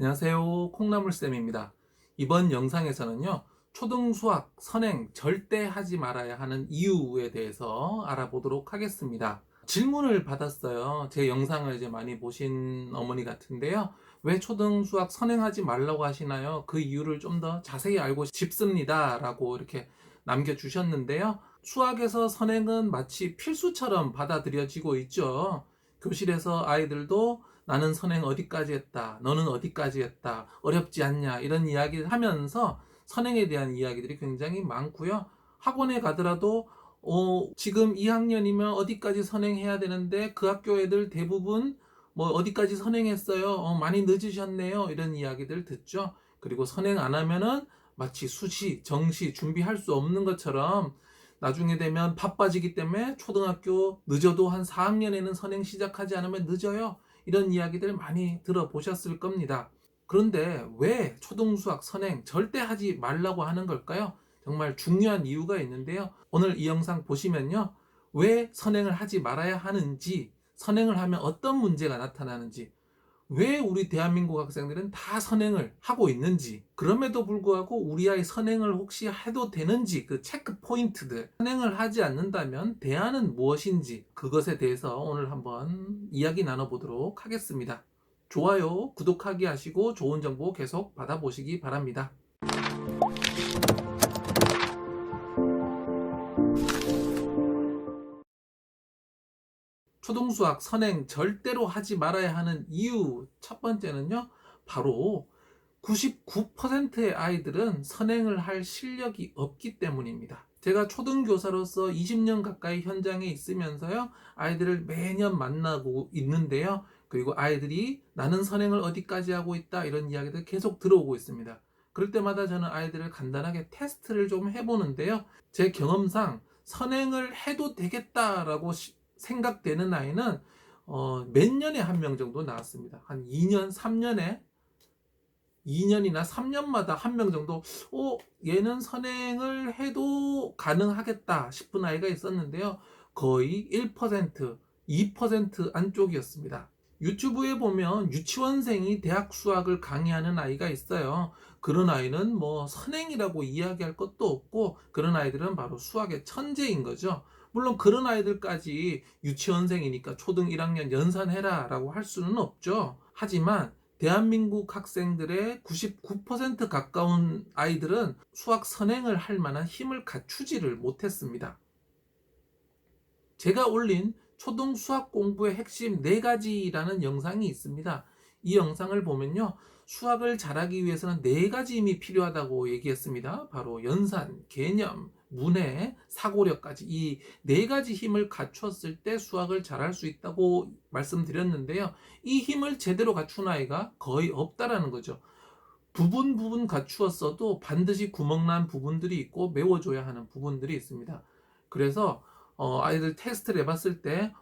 안녕하세요. 콩나물쌤입니다. 이번 영상에서는요, 초등 수학 선행 절대 하지 말아야 하는 이유에 대해서 알아보도록 하겠습니다. 질문을 받았어요. 제 영상을 이제 많이 보신 어머니 같은데요. 왜 초등 수학 선행하지 말라고 하시나요? 그 이유를 좀 더 자세히 알고 싶습니다. 라고 이렇게 남겨주셨는데요. 수학에서 선행은 마치 필수처럼 받아들여지고 있죠. 교실에서 아이들도 나는 선행 어디까지 했다, 너는 어디까지 했다, 어렵지 않냐, 이런 이야기를 하면서 선행에 대한 이야기들이 굉장히 많고요. 학원에 가더라도 지금 2학년이면 어디까지 선행해야 되는데 그 학교 애들 대부분 뭐 어디까지 선행했어요, 많이 늦으셨네요, 이런 이야기들 듣죠. 그리고 선행 안 하면은 마치 수시, 정시 준비할 수 없는 것처럼 나중에 되면 바빠지기 때문에 초등학교 늦어도 한 4학년에는 선행 시작하지 않으면 늦어요, 이런 이야기들 많이 들어보셨을 겁니다. 그런데 왜 초등수학 선행 절대 하지 말라고 하는 걸까요? 정말 중요한 이유가 있는데요. 오늘 이 영상 보시면요, 왜 선행을 하지 말아야 하는지, 선행을 하면 어떤 문제가 나타나는지, 왜 우리 대한민국 학생들은 다 선행을 하고 있는지, 그럼에도 불구하고 우리 아이 선행을 혹시 해도 되는지, 그 체크 포인트들, 선행을 하지 않는다면 대안은 무엇인지, 그것에 대해서 오늘 한번 이야기 나눠보도록 하겠습니다. 좋아요, 구독하기 하시고 좋은 정보 계속 받아보시기 바랍니다. 초등수학 선행 절대로 하지 말아야 하는 이유 첫 번째는요, 바로 99%의 아이들은 선행을 할 실력이 없기 때문입니다. 제가 초등교사로서 20년 가까이 현장에 있으면서요, 아이들을 매년 만나고 있는데요. 그리고 아이들이 나는 선행을 어디까지 하고 있다, 이런 이야기들 계속 들어오고 있습니다. 그럴 때마다 저는 아이들을 간단하게 테스트를 좀 해보는데요. 제 경험상 선행을 해도 되겠다라고 생각되는 아이는 몇 년에 한 명 정도 나왔습니다. 한 2년, 3년에 2년이나 3년마다 한 명 정도 얘는 선행을 해도 가능하겠다 싶은 아이가 있었는데요. 거의 1%, 2% 안쪽이었습니다. 유튜브에 보면 유치원생이 대학 수학을 강의하는 아이가 있어요. 그런 아이는 뭐 선행이라고 이야기할 것도 없고, 그런 아이들은 바로 수학의 천재인 거죠. 물론 그런 아이들까지 유치원생이니까 초등 1학년 연산해라 라고 할 수는 없죠. 하지만 대한민국 학생들의 99% 가까운 아이들은 수학 선행을 할 만한 힘을 갖추지를 못했습니다. 제가 올린 초등 수학 공부의 핵심 4가지라는 영상이 있습니다. 이 영상을 보면요, 수학을 잘하기 위해서는 4가지 힘이 필요하다고 얘기했습니다. 바로 연산, 개념, 문해, 사고력까지 이 4가지 힘을 갖추었을 때 수학을 잘할 수 있다고 말씀드렸는데요. 이 힘을 제대로 갖춘 아이가 거의 없다라는 거죠. 부분 갖추었어도 반드시 구멍난 부분들이 있고 메워줘야 하는 부분들이 있습니다. 그래서 아이들 테스트를 해봤을 때,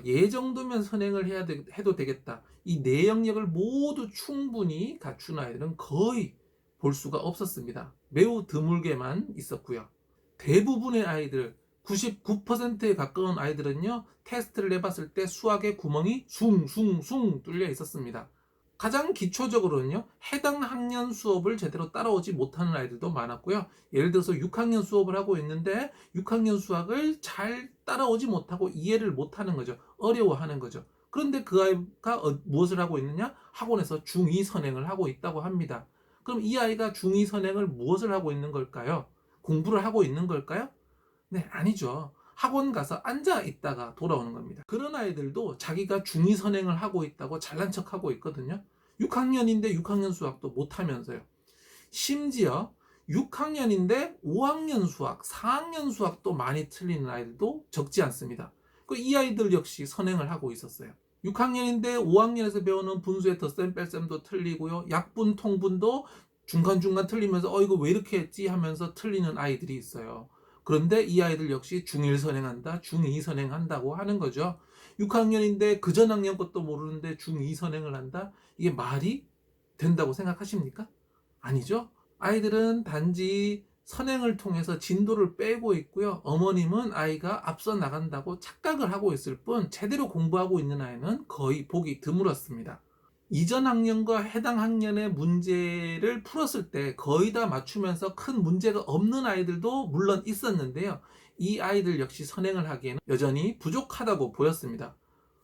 얘 정도면 선행을 해도 되겠다, 이 네 영역을 모두 충분히 갖춘 아이들은 거의 볼 수가 없었습니다. 매우 드물게만 있었고요. 대부분의 아이들, 99%에 가까운 아이들은요, 테스트를 해봤을 때 수학의 구멍이 숭숭숭 뚫려 있었습니다. 가장 기초적으로는요, 해당 학년 수업을 제대로 따라오지 못하는 아이들도 많았고요. 예를 들어서 6학년 수업을 하고 있는데 6학년 수학을 잘 따라오지 못하고 이해를 못하는 거죠. 어려워하는 거죠. 그런데 그 아이가 무엇을 하고 있느냐? 학원에서 중2 선행을 하고 있다고 합니다. 그럼 이 아이가 중2 선행을 무엇을 하고 있는 걸까요? 공부를 하고 있는 걸까요? 네, 아니죠. 학원 가서 앉아 있다가 돌아오는 겁니다. 그런 아이들도 자기가 중2 선행을 하고 있다고 잘난 척 하고 있거든요. 6학년인데 6학년 수학도 못하면서요. 심지어 6학년인데 5학년 수학, 4학년 수학도 많이 틀리는 아이들도 적지 않습니다. 이 아이들 역시 선행을 하고 있었어요. 6학년인데 5학년에서 배우는 분수의 덧셈 뺄셈도 틀리고요. 약분, 통분도 중간중간 틀리면서 이거 왜 이렇게 했지 하면서 틀리는 아이들이 있어요. 그런데 이 아이들 역시 중1 선행한다, 중2 선행한다고 하는 거죠. 6학년인데 그 전 학년 것도 모르는데 중2 선행을 한다? 이게 말이 된다고 생각하십니까? 아니죠. 아이들은 단지 선행을 통해서 진도를 빼고 있고요. 어머님은 아이가 앞서 나간다고 착각을 하고 있을 뿐 제대로 공부하고 있는 아이는 거의 보기 드물었습니다. 이전 학년과 해당 학년의 문제를 풀었을 때 거의 다 맞추면서 큰 문제가 없는 아이들도 물론 있었는데요. 이 아이들 역시 선행을 하기에는 여전히 부족하다고 보였습니다.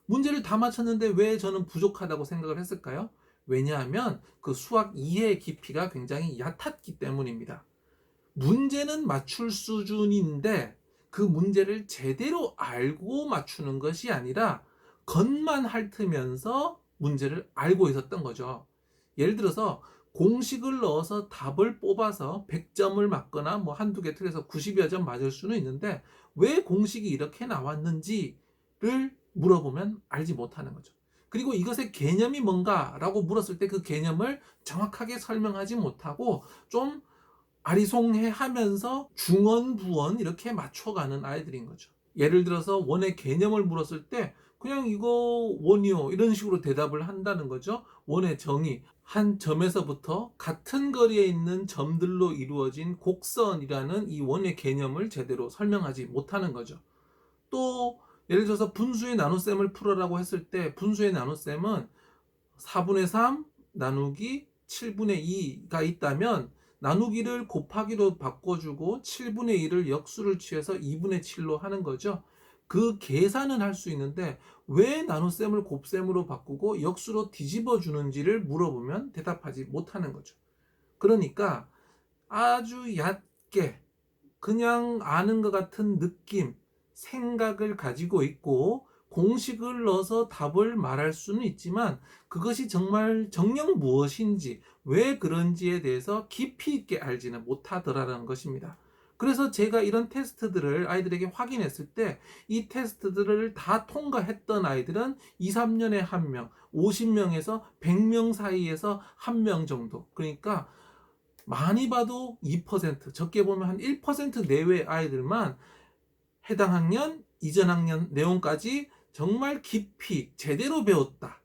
문제를 다 맞췄는데 왜 저는 부족하다고 생각을 했을까요? 왜냐하면 그 수학 이해 깊이가 굉장히 얕았기 때문입니다. 문제는 맞출 수준인데 그 문제를 제대로 알고 맞추는 것이 아니라 겉만 핥으면서 문제를 알고 있었던 거죠. 예를 들어서 공식을 넣어서 답을 뽑아서 100점을 맞거나 뭐 한두 개 틀려서 90여 점 맞을 수는 있는데 왜 공식이 이렇게 나왔는지를 물어보면 알지 못하는 거죠. 그리고 이것의 개념이 뭔가라고 물었을 때 그 개념을 정확하게 설명하지 못하고 좀 아리송해 하면서 중원, 부원 이렇게 맞춰가는 아이들인 거죠. 예를 들어서 원의 개념을 물었을 때 그냥 이거 원이요 이런 식으로 대답을 한다는 거죠. 원의 정의, 한 점에서부터 같은 거리에 있는 점들로 이루어진 곡선이라는 이 원의 개념을 제대로 설명하지 못하는 거죠. 또 예를 들어서 분수의 나눗셈을 풀어라고 했을 때 분수의 나눗셈은 4분의 3 나누기 7분의 2가 있다면 나누기를 곱하기로 바꿔주고 7분의 1을 역수를 취해서 2분의 7로 하는 거죠. 그 계산은 할 수 있는데 왜 나눗셈을 곱셈으로 바꾸고 역수로 뒤집어 주는지를 물어보면 대답하지 못하는 거죠. 그러니까 아주 얕게 그냥 아는 것 같은 느낌, 생각을 가지고 있고 공식을 넣어서 답을 말할 수는 있지만 그것이 정말 정녕 무엇인지 왜 그런지에 대해서 깊이 있게 알지는 못하더라는 것입니다. 그래서 제가 이런 테스트들을 아이들에게 확인했을 때 이 테스트들을 다 통과했던 아이들은 2, 3년에 1명, 50명에서 100명 사이에서 1명 정도. 그러니까 많이 봐도 2%, 적게 보면 한 1% 내외 아이들만 해당 학년, 이전 학년 내용까지 정말 깊이 제대로 배웠다.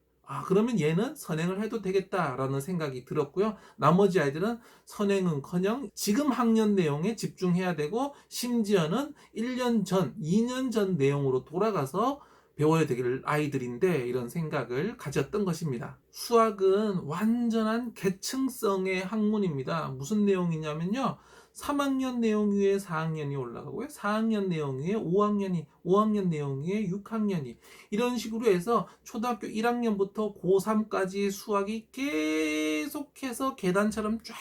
그러면 얘는 선행을 해도 되겠다라는 생각이 들었고요. 나머지 아이들은 선행은커녕 지금 학년 내용에 집중해야 되고 심지어는 1년 전, 2년 전 내용으로 돌아가서 배워야 될 아이들인데 이런 생각을 가졌던 것입니다. 수학은 완전한 계층성의 학문입니다. 무슨 내용이냐면요. 3학년 내용 위에 4학년이 올라가고요. 4학년 내용 위에 5학년이, 5학년 내용 위에 6학년이 이런 식으로 해서 초등학교 1학년부터 고3까지 수학이 계속해서 계단처럼 쫙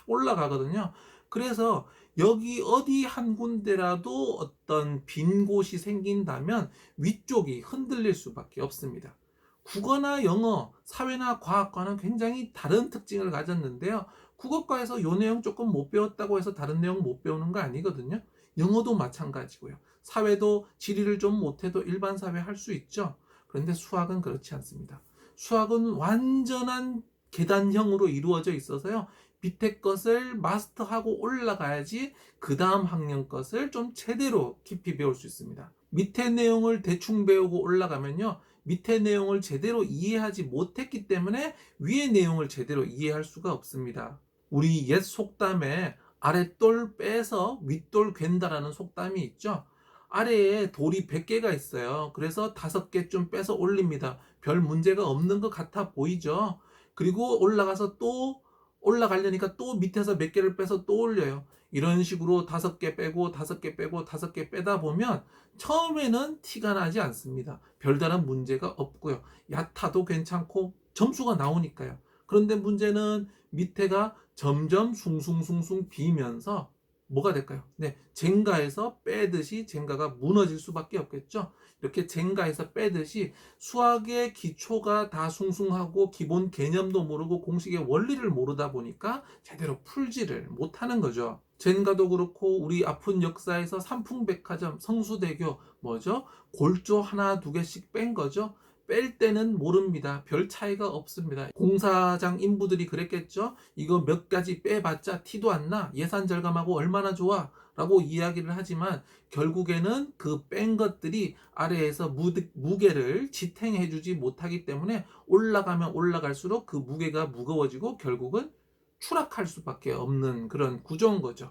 올라가거든요. 그래서 여기 어디 한 군데라도 어떤 빈 곳이 생긴다면 위쪽이 흔들릴 수밖에 없습니다. 국어나 영어, 사회나 과학과는 굉장히 다른 특징을 가졌는데요. 국어과에서 요 내용 조금 못 배웠다고 해서 다른 내용 못 배우는 거 아니거든요. 영어도 마찬가지고요. 사회도 지리를 좀 못해도 일반 사회 할 수 있죠. 그런데 수학은 그렇지 않습니다. 수학은 완전한 계단형으로 이루어져 있어서요. 밑에 것을 마스터하고 올라가야지 그 다음 학년 것을 좀 제대로 깊이 배울 수 있습니다. 밑에 내용을 대충 배우고 올라가면요. 밑에 내용을 제대로 이해하지 못했기 때문에 위의 내용을 제대로 이해할 수가 없습니다. 우리 옛 속담에 아랫돌 빼서 윗돌 괜다라는 속담이 있죠. 아래에 돌이 100개가 있어요. 그래서 5개 좀 빼서 올립니다. 별 문제가 없는 것 같아 보이죠. 그리고 올라가서 또 올라가려니까 또 밑에서 몇 개를 빼서 또 올려요. 이런 식으로 5개 빼고 5개 빼고 5개 빼다 보면 처음에는 티가 나지 않습니다. 별다른 문제가 없고요. 얕아도 괜찮고 점수가 나오니까요. 그런데 문제는 밑에가 점점 숭숭숭숭 비면서 뭐가 될까요? 네, 젠가에서 빼듯이 젠가가 무너질 수밖에 없겠죠. 이렇게 젠가에서 빼듯이 수학의 기초가 다 숭숭하고 기본 개념도 모르고 공식의 원리를 모르다 보니까 제대로 풀지를 못하는 거죠. 젠가도 그렇고 우리 아픈 역사에서 삼풍백화점, 성수대교 뭐죠? 골조 하나 두 개씩 뺀 거죠. 뺄 때는 모릅니다. 별 차이가 없습니다. 공사장 인부들이 그랬겠죠. 이거 몇 가지 빼봤자 티도 안 나. 예산 절감하고 얼마나 좋아. 라고 이야기를 하지만 결국에는 그 뺀 것들이 아래에서 무게를 지탱해주지 못하기 때문에 올라가면 올라갈수록 그 무게가 무거워지고 결국은 추락할 수밖에 없는 그런 구조인 거죠.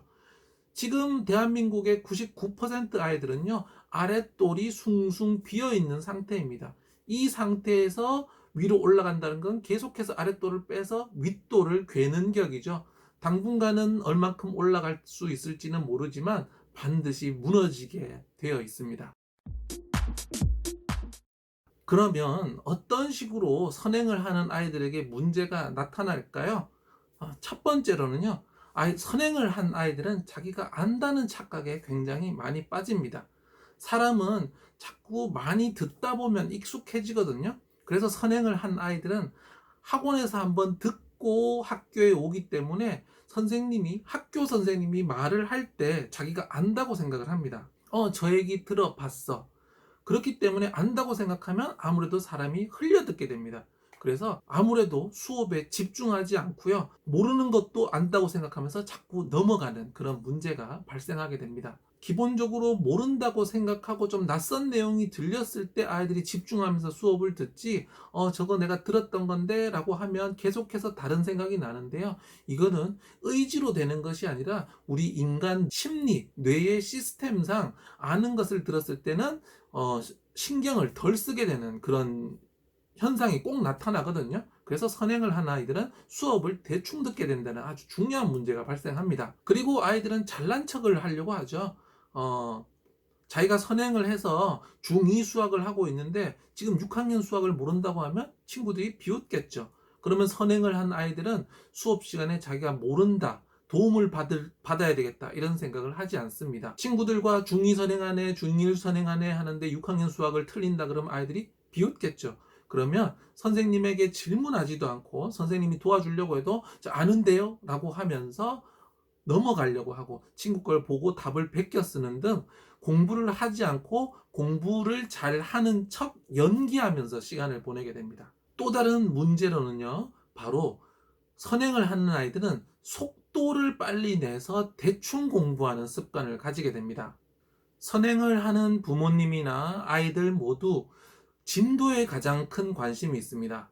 지금 대한민국의 99% 아이들은요, 아랫돌이 숭숭 비어 있는 상태입니다. 이 상태에서 위로 올라간다는 건 계속해서 아랫돌을 빼서 윗돌을 괴는 격이죠. 당분간은 얼만큼 올라갈 수 있을지는 모르지만 반드시 무너지게 되어 있습니다. 그러면 어떤 식으로 선행을 하는 아이들에게 문제가 나타날까요? 첫 번째로는요, 선행을 한 아이들은 자기가 안다는 착각에 굉장히 많이 빠집니다. 사람은 자꾸 많이 듣다 보면 익숙해지거든요. 그래서 선행을 한 아이들은 학원에서 한번 듣고 학교에 오기 때문에 학교 선생님이 말을 할 때 자기가 안다고 생각을 합니다. 저 얘기 들어봤어. 그렇기 때문에 안다고 생각하면 아무래도 사람이 흘려듣게 됩니다. 그래서 아무래도 수업에 집중하지 않고요. 모르는 것도 안다고 생각하면서 자꾸 넘어가는 그런 문제가 발생하게 됩니다. 기본적으로 모른다고 생각하고 좀 낯선 내용이 들렸을 때 아이들이 집중하면서 수업을 듣지, 저거 내가 들었던 건데 라고 하면 계속해서 다른 생각이 나는데요. 이거는 의지로 되는 것이 아니라 우리 인간 심리, 뇌의 시스템상 아는 것을 들었을 때는 신경을 덜 쓰게 되는 그런 현상이 꼭 나타나거든요. 그래서 선행을 한 아이들은 수업을 대충 듣게 된다는 아주 중요한 문제가 발생합니다. 그리고 아이들은 잘난 척을 하려고 하죠. 자기가 선행을 해서 중2 수학을 하고 있는데 지금 6학년 수학을 모른다고 하면 친구들이 비웃겠죠. 그러면 선행을 한 아이들은 수업 시간에 자기가 모른다, 도움을 받아야 되겠다 이런 생각을 하지 않습니다. 친구들과 중2 선행하네, 중1 선행하네 하는데 6학년 수학을 틀린다 그러면 아이들이 비웃겠죠. 그러면 선생님에게 질문하지도 않고 선생님이 도와주려고 해도 아는데요? 라고 하면서 넘어가려고 하고 친구 걸 보고 답을 베껴 쓰는 등 공부를 하지 않고 공부를 잘 하는 척 연기하면서 시간을 보내게 됩니다. 또 다른 문제로는요, 바로 선행을 하는 아이들은 속도를 빨리 내서 대충 공부하는 습관을 가지게 됩니다. 선행을 하는 부모님이나 아이들 모두 진도에 가장 큰 관심이 있습니다.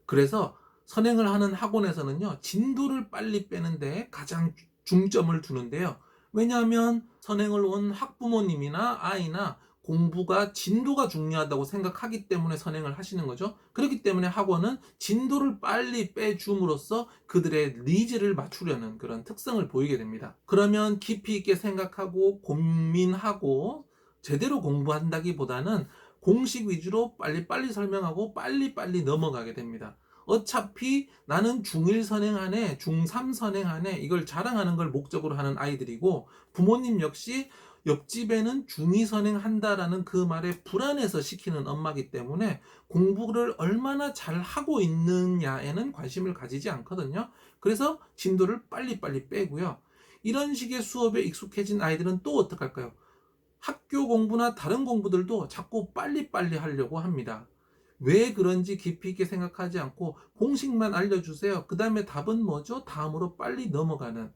그래서 선행을 하는 학원에서는요, 진도를 빨리 빼는데 가장 중점을 두는데요. 왜냐하면 선행을 온 학부모님이나 아이나 공부가 진도가 중요하다고 생각하기 때문에 선행을 하시는 거죠. 그렇기 때문에 학원은 진도를 빨리 빼줌으로써 그들의 니즈를 맞추려는 그런 특성을 보이게 됩니다. 그러면 깊이 있게 생각하고 고민하고 제대로 공부한다기보다는 공식 위주로 빨리빨리 설명하고 빨리빨리 넘어가게 됩니다. 어차피 나는 중1 선행하네, 중3 선행하네 이걸 자랑하는 걸 목적으로 하는 아이들이고 부모님 역시 옆집에는 중2 선행한다라는 그 말에 불안해서 시키는 엄마기 때문에 공부를 얼마나 잘하고 있느냐에는 관심을 가지지 않거든요. 그래서 진도를 빨리빨리 빼고요. 이런 식의 수업에 익숙해진 아이들은 또 어떡할까요? 학교 공부나 다른 공부들도 자꾸 빨리빨리 하려고 합니다. 왜 그런지 깊이 있게 생각하지 않고 공식만 알려주세요. 그 다음에 답은 뭐죠? 다음으로 빨리 넘어가는,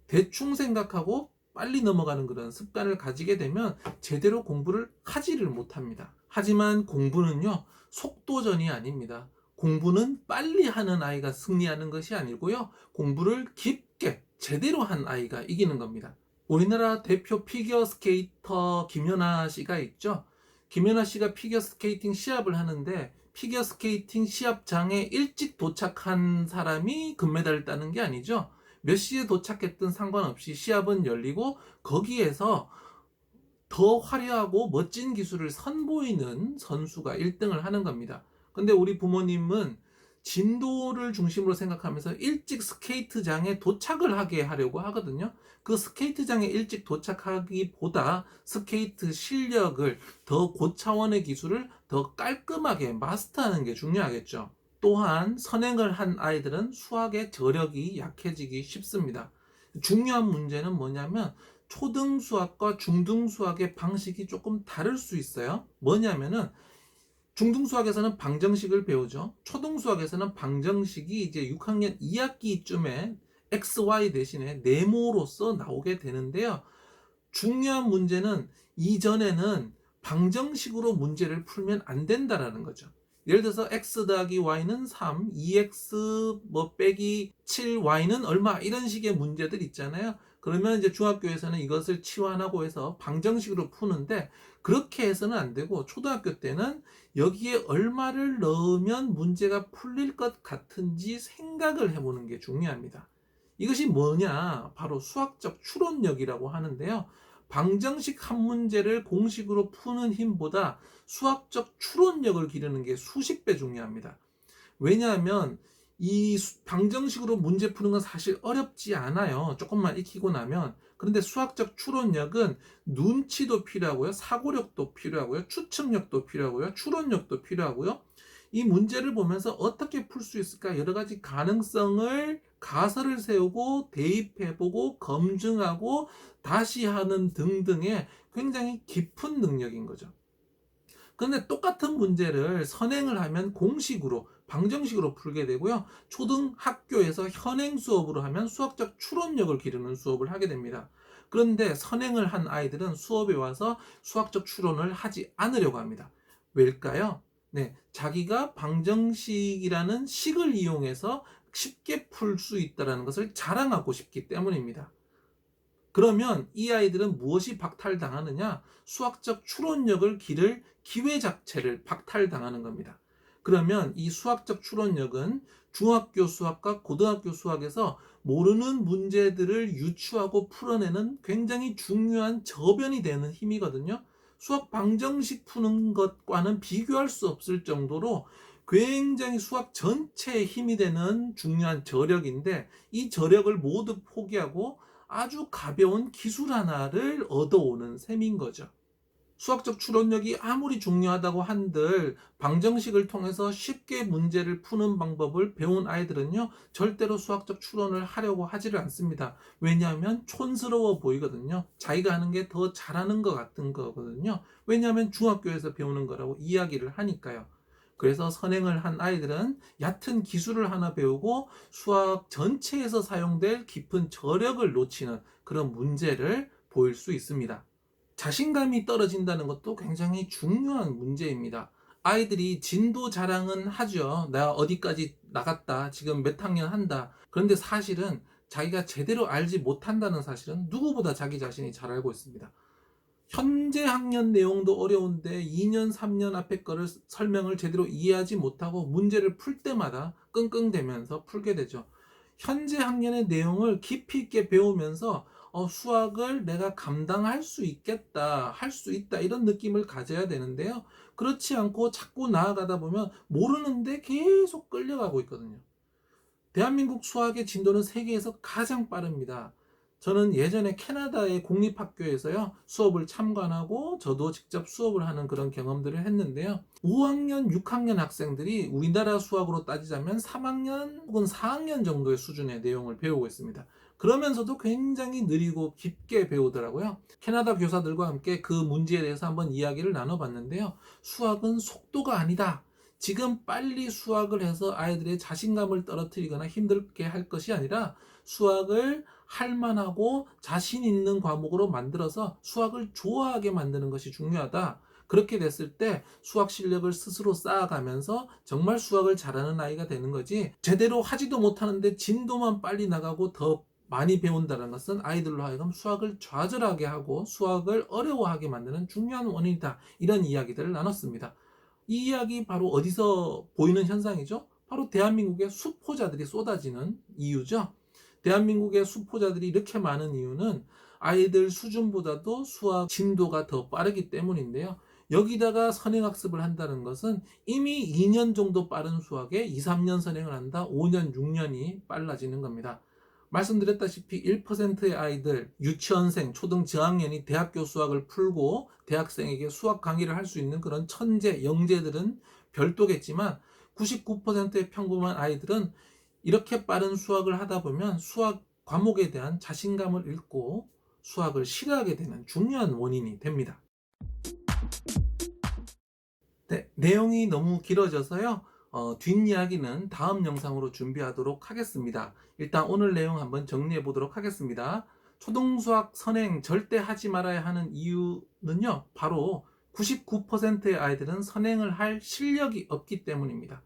대충 생각하고 빨리 넘어가는 그런 습관을 가지게 되면 제대로 공부를 하지를 못합니다. 하지만 공부는요, 속도전이 아닙니다. 공부는 빨리 하는 아이가 승리하는 것이 아니고요, 공부를 깊게 제대로 한 아이가 이기는 겁니다. 우리나라 대표 피겨 스케이터 김연아 씨가 있죠. 김연아 씨가 피겨 스케이팅 시합을 하는데 피겨 스케이팅 시합장에 일찍 도착한 사람이 금메달을 따는 게 아니죠. 몇 시에 도착했든 상관없이 시합은 열리고 거기에서 더 화려하고 멋진 기술을 선보이는 선수가 1등을 하는 겁니다. 근데 우리 부모님은 진도를 중심으로 생각하면서 일찍 스케이트장에 도착을 하게 하려고 하거든요. 그 스케이트장에 일찍 도착하기보다 스케이트 실력을, 더 고차원의 기술을 더 깔끔하게 마스터하는 게 중요하겠죠. 또한 선행을 한 아이들은 수학의 저력이 약해지기 쉽습니다. 중요한 문제는 뭐냐면 초등 수학과 중등 수학의 방식이 조금 다를 수 있어요. 뭐냐면은 중등 수학에서는 방정식을 배우죠. 초등 수학에서는 방정식이 이제 6학년 2학기쯤에 XY 대신에 네모로서 나오게 되는데요. 중요한 문제는 이전에는 방정식으로 문제를 풀면 안 된다라는 거죠. 예를 들어서 x 더하기 y는 3, 2x 뭐 빼기 7y는 얼마 이런 식의 문제들 있잖아요. 그러면 이제 중학교에서는 이것을 치환하고 해서 방정식으로 푸는데 그렇게 해서는 안 되고 초등학교 때는 여기에 얼마를 넣으면 문제가 풀릴 것 같은지 생각을 해보는 게 중요합니다. 이것이 뭐냐? 바로 수학적 추론력이라고 하는데요. 방정식 한 문제를 공식으로 푸는 힘보다 수학적 추론력을 기르는 게 수십 배 중요합니다. 왜냐하면 이 방정식으로 문제 푸는 건 사실 어렵지 않아요. 조금만 익히고 나면. 그런데 수학적 추론력은 눈치도 필요하고요. 사고력도 필요하고요. 추측력도 필요하고요. 추론력도 필요하고요. 이 문제를 보면서 어떻게 풀 수 있을까 여러 가지 가능성을 가설을 세우고 대입해보고 검증하고 다시 하는 등등의 굉장히 깊은 능력인 거죠. 그런데 똑같은 문제를 선행을 하면 공식으로 방정식으로 풀게 되고요. 초등학교에서 현행 수업으로 하면 수학적 추론력을 기르는 수업을 하게 됩니다. 그런데 선행을 한 아이들은 수업에 와서 수학적 추론을 하지 않으려고 합니다. 왜일까요? 네, 자기가 방정식이라는 식을 이용해서 쉽게 풀 수 있다는 것을 자랑하고 싶기 때문입니다. 그러면 이 아이들은 무엇이 박탈당하느냐? 수학적 추론력을 기를 기회 자체를 박탈당하는 겁니다. 그러면 이 수학적 추론력은 중학교 수학과 고등학교 수학에서 모르는 문제들을 유추하고 풀어내는 굉장히 중요한 저변이 되는 힘이거든요. 수학 방정식 푸는 것과는 비교할 수 없을 정도로 굉장히 수학 전체의 힘이 되는 중요한 저력인데 이 저력을 모두 포기하고 아주 가벼운 기술 하나를 얻어오는 셈인 거죠. 수학적 추론력이 아무리 중요하다고 한들 방정식을 통해서 쉽게 문제를 푸는 방법을 배운 아이들은요 절대로 수학적 추론을 하려고 하지를 않습니다. 왜냐하면 촌스러워 보이거든요. 자기가 하는 게 더 잘하는 것 같은 거거든요. 왜냐하면 중학교에서 배우는 거라고 이야기를 하니까요. 그래서 선행을 한 아이들은 얕은 기술을 하나 배우고 수학 전체에서 사용될 깊은 저력을 놓치는 그런 문제를 보일 수 있습니다. 자신감이 떨어진다는 것도 굉장히 중요한 문제입니다. 아이들이 진도 자랑은 하죠. 나 어디까지 나갔다. 지금 몇 학년 한다. 그런데 사실은 자기가 제대로 알지 못한다는 사실은 누구보다 자기 자신이 잘 알고 있습니다. 현재 학년 내용도 어려운데 2년, 3년 앞에 거를 설명을 제대로 이해하지 못하고 문제를 풀 때마다 끙끙대면서 풀게 되죠. 현재 학년의 내용을 깊이 있게 배우면서 수학을 내가 감당할 수 있겠다, 할 수 있다 이런 느낌을 가져야 되는데요. 그렇지 않고 자꾸 나아가다 보면 모르는데 계속 끌려가고 있거든요. 대한민국 수학의 진도는 세계에서 가장 빠릅니다. 저는 예전에 캐나다의 공립학교에서요, 수업을 참관하고 저도 직접 수업을 하는 그런 경험들을 했는데요. 5학년, 6학년 학생들이 우리나라 수학으로 따지자면 3학년 혹은 4학년 정도의 수준의 내용을 배우고 있습니다. 그러면서도 굉장히 느리고 깊게 배우더라고요. 캐나다 교사들과 함께 그 문제에 대해서 한번 이야기를 나눠봤는데요. 수학은 속도가 아니다. 지금 빨리 수학을 해서 아이들의 자신감을 떨어뜨리거나 힘들게 할 것이 아니라 수학을 할 만하고 자신 있는 과목으로 만들어서 수학을 좋아하게 만드는 것이 중요하다. 그렇게 됐을 때 수학 실력을 스스로 쌓아가면서 정말 수학을 잘하는 아이가 되는 거지, 제대로 하지도 못하는데 진도만 빨리 나가고 더 많이 배운다는 것은 아이들로 하여금 수학을 좌절하게 하고 수학을 어려워하게 만드는 중요한 원인이다. 이런 이야기들을 나눴습니다. 이 이야기 바로 어디서 보이는 현상이죠? 바로 대한민국의 수포자들이 쏟아지는 이유죠. 대한민국의 수포자들이 이렇게 많은 이유는 아이들 수준보다도 수학 진도가 더 빠르기 때문인데요. 여기다가 선행학습을 한다는 것은 이미 2년 정도 빠른 수학에 2, 3년 선행을 한다, 5년, 6년이 빨라지는 겁니다. 말씀드렸다시피 1%의 아이들, 유치원생, 초등 저학년이 대학교 수학을 풀고 대학생에게 수학 강의를 할 수 있는 그런 천재, 영재들은 별도겠지만 99%의 평범한 아이들은 이렇게 빠른 수학을 하다 보면 수학 과목에 대한 자신감을 잃고 수학을 싫어하게 되는 중요한 원인이 됩니다. 네, 내용이 너무 길어져서요. 뒷이야기는 다음 영상으로 준비하도록 하겠습니다. 일단 오늘 내용 한번 정리해 보도록 하겠습니다. 초등수학 선행 절대 하지 말아야 하는 이유는요, 바로 99%의 아이들은 선행을 할 실력이 없기 때문입니다.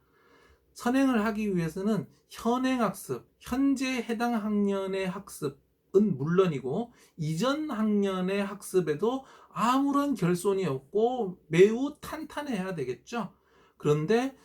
선행을 하기 위해서는 현행학습, 현재 해당 학년의 학습은 물론이고 이전 학년의 학습에도 아무런 결손이 없고 매우 탄탄해야 되겠죠. 그런데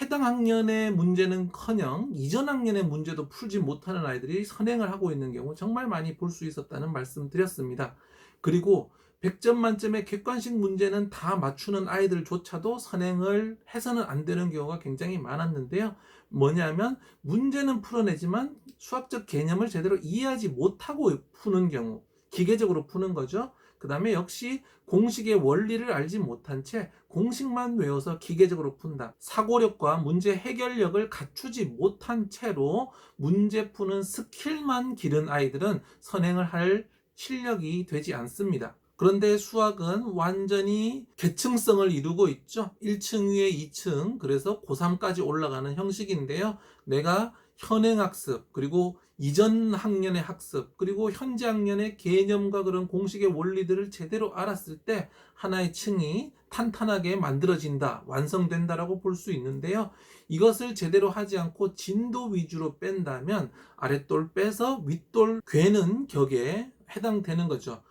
해당 학년의 문제는커녕 이전 학년의 문제도 풀지 못하는 아이들이 선행을 하고 있는 경우 정말 많이 볼 수 있었다는 말씀 드렸습니다. 그리고 100점 만점의 객관식 문제는 다 맞추는 아이들조차도 선행을 해서는 안 되는 경우가 굉장히 많았는데요. 뭐냐면 문제는 풀어내지만 수학적 개념을 제대로 이해하지 못하고 푸는 경우, 기계적으로 푸는 거죠. 그 다음에 역시 공식의 원리를 알지 못한 채 공식만 외워서 기계적으로 푼다. 사고력과 문제 해결력을 갖추지 못한 채로 문제 푸는 스킬만 기른 아이들은 선행을 할 실력이 되지 않습니다. 그런데 수학은 완전히 계층성을 이루고 있죠. 1층 위에 2층, 그래서 고3까지 올라가는 형식인데요. 내가 현행학습, 그리고 이전 학년의 학습, 그리고 현재 학년의 개념과 그런 공식의 원리들을 제대로 알았을 때 하나의 층이 탄탄하게 만들어진다, 완성된다라고 볼 수 있는데요. 이것을 제대로 하지 않고 진도 위주로 뺀다면 아랫돌 빼서 윗돌 괴는 격에 해당되는 거죠.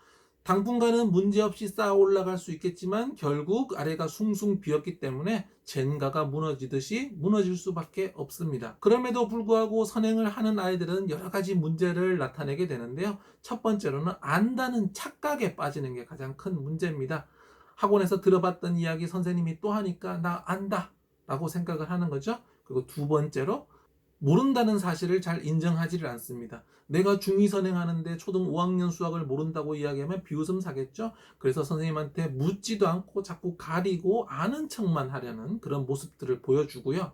당분간은 문제없이 쌓아 올라갈 수 있겠지만 결국 아래가 숭숭 비었기 때문에 젠가가 무너지듯이 무너질 수밖에 없습니다. 그럼에도 불구하고 선행을 하는 아이들은 여러 가지 문제를 나타내게 되는데요. 첫 번째로는 안다는 착각에 빠지는 게 가장 큰 문제입니다. 학원에서 들어봤던 이야기 선생님이 또 하니까 나 안다 라고 생각을 하는 거죠. 그리고 두 번째로 모른다는 사실을 잘 인정하지를 않습니다. 내가 중2 선행하는데 초등 5학년 수학을 모른다고 이야기하면 비웃음 사겠죠. 그래서 선생님한테 묻지도 않고 자꾸 가리고 아는 척만 하려는 그런 모습들을 보여주고요.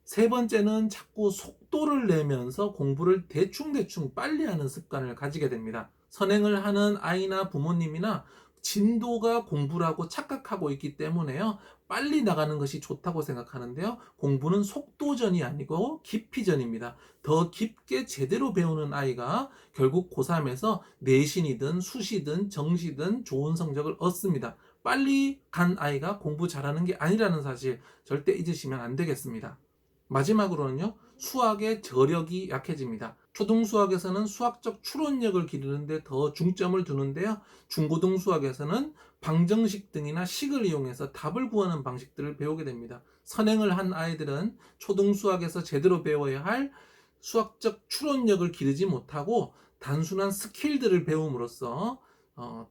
세 번째는 자꾸 속도를 내면서 공부를 대충대충 빨리 하는 습관을 가지게 됩니다. 선행을 하는 아이나 부모님이나 진도가 공부라고 착각하고 있기 때문에요. 빨리 나가는 것이 좋다고 생각하는데요. 공부는 속도전이 아니고 깊이전입니다. 더 깊게 제대로 배우는 아이가 결국 고3에서 내신이든 수시든 정시든 좋은 성적을 얻습니다. 빨리 간 아이가 공부 잘하는 게 아니라는 사실 절대 잊으시면 안 되겠습니다. 마지막으로는요, 수학의 저력이 약해집니다. 초등 수학에서는 수학적 추론력을 기르는데 더 중점을 두는데요. 중고등 수학에서는 방정식 등이나 식을 이용해서 답을 구하는 방식들을 배우게 됩니다. 선행을 한 아이들은 초등 수학에서 제대로 배워야 할 수학적 추론력을 기르지 못하고 단순한 스킬들을 배움으로써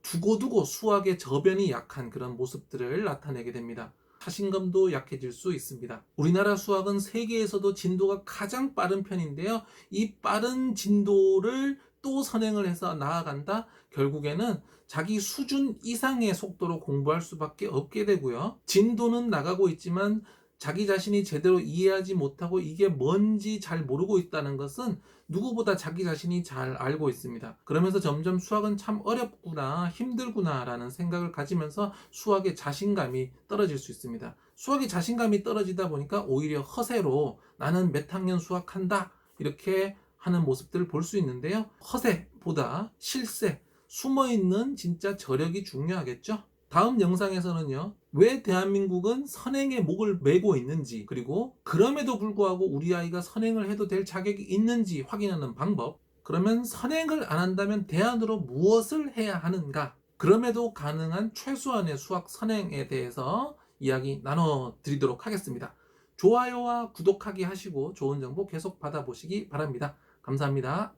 두고두고 수학의 저변이 약한 그런 모습들을 나타내게 됩니다. 자신감도 약해질 수 있습니다. 우리나라 수학은 세계에서도 진도가 가장 빠른 편인데요. 이 빠른 진도를 또 선행을 해서 나아간다? 결국에는 자기 수준 이상의 속도로 공부할 수밖에 없게 되고요. 진도는 나가고 있지만 자기 자신이 제대로 이해하지 못하고 이게 뭔지 잘 모르고 있다는 것은 누구보다 자기 자신이 잘 알고 있습니다. 그러면서 점점 수학은 참 어렵구나, 힘들구나 라는 생각을 가지면서 수학의 자신감이 떨어질 수 있습니다. 수학의 자신감이 떨어지다 보니까 오히려 허세로 나는 몇 학년 수학한다 이렇게 하는 모습들을 볼 수 있는데요. 허세보다 실세, 숨어있는 진짜 저력이 중요하겠죠. 다음 영상에서는요, 왜 대한민국은 선행에 목을 메고 있는지, 그리고 그럼에도 불구하고 우리 아이가 선행을 해도 될 자격이 있는지 확인하는 방법, 그러면 선행을 안 한다면 대안으로 무엇을 해야 하는가, 그럼에도 가능한 최소한의 수학 선행에 대해서 이야기 나눠드리도록 하겠습니다. 좋아요와 구독하기 하시고 좋은 정보 계속 받아보시기 바랍니다. 감사합니다.